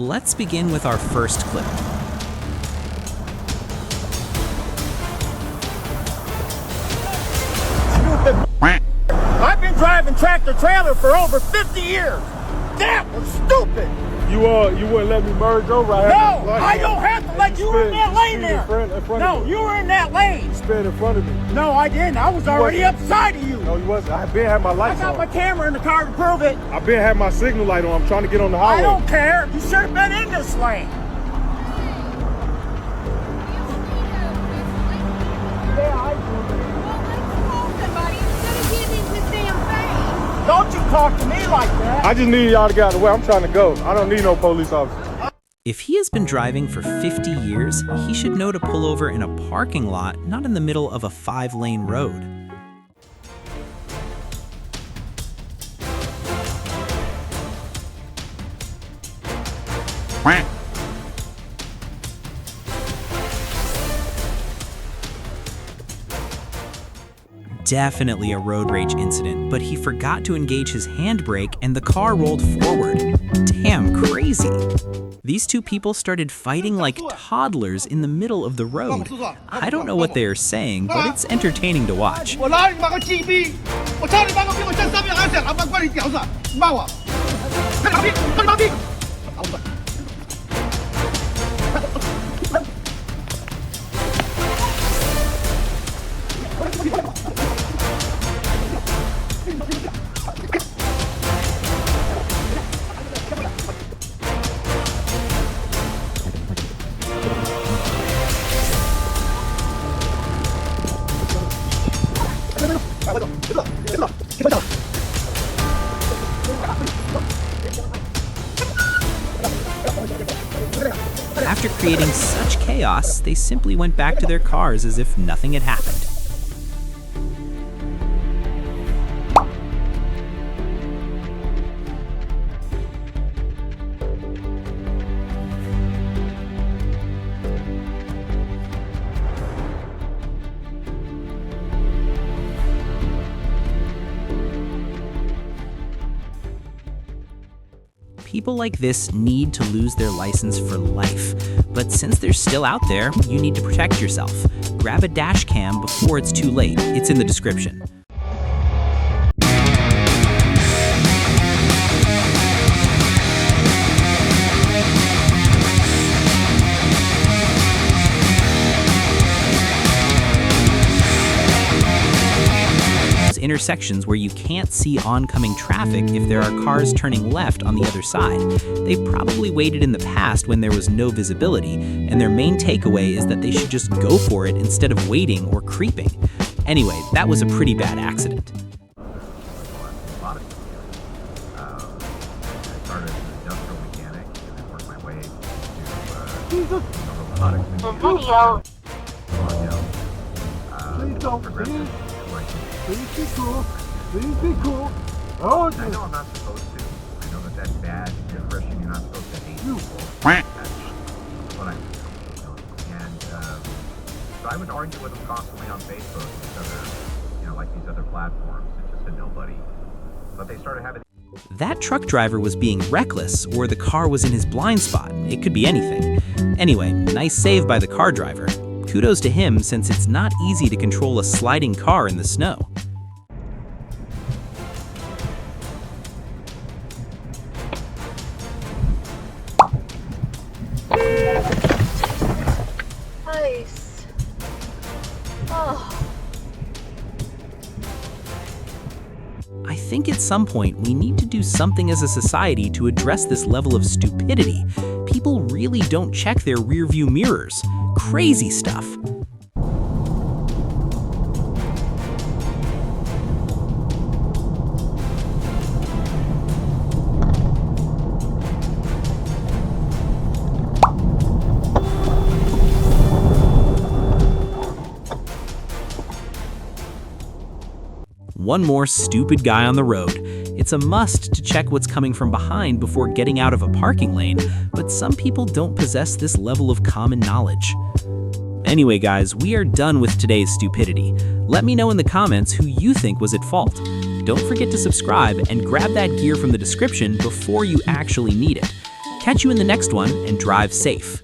Let's begin with our first clip. I've been driving tractor trailer for over 50 years. That was stupid. You wouldn't let me merge over. I don't have to let you were in that lane there. No, you were in that lane. You sped in front of me. No, I didn't. I was already upside of you. No, you wasn't. I've been had my lights on. I got my camera in the car to prove it. I've been had my signal light on. I'm trying to get on the highway. I don't care. You should have been in this lane. Don't you talk to me like that. I just need y'all to get out of the way. I'm trying to go. I don't need no police officer. If he has been driving for 50 years, he should know to pull over in a parking lot, not in the middle of a 5-lane road. Definitely a road rage incident, but he forgot to engage his handbrake and the car rolled forward. Damn crazy. These two people started fighting like toddlers in the middle of the road. I don't know what they are saying, but it's entertaining to watch. After creating such chaos, they simply went back to their cars as if nothing had happened. People like this need to lose their license for life. But since they're still out there, you need to protect yourself. Grab a dash cam before it's too late. It's in the description. Intersections where you can't see oncoming traffic if there are cars turning left on the other side. They probably waited in the past when there was no visibility, and their main takeaway is that they should just go for it instead of waiting or creeping. Anyway, that was a pretty bad accident. I started as an industrial mechanic and then worked my way to robotics. Progressive. Please be cool. Please be cool. Oh, I know I'm not supposed to. I know that that's bad impression. You're not supposed to hate people. That's what I'm doing. And so I would argue with them constantly on Facebook and these other, like these other platforms. It's just a nobody. But they started having. That truck driver was being reckless, or the car was in his blind spot. It could be anything. Anyway, nice save by the car driver. Kudos to him, since it's not easy to control a sliding car in the snow. Ice. Oh. I think at some point we need to do something as a society to address this level of stupidity. People really don't check their rearview mirrors. Crazy stuff. One more stupid guy on the road. It's a must to check what's coming from behind before getting out of a parking lane, but some people don't possess this level of common knowledge. Anyway, guys, we are done with today's stupidity. Let me know in the comments who you think was at fault. Don't forget to subscribe and grab that gear from the description before you actually need it. Catch you in the next one, and drive safe.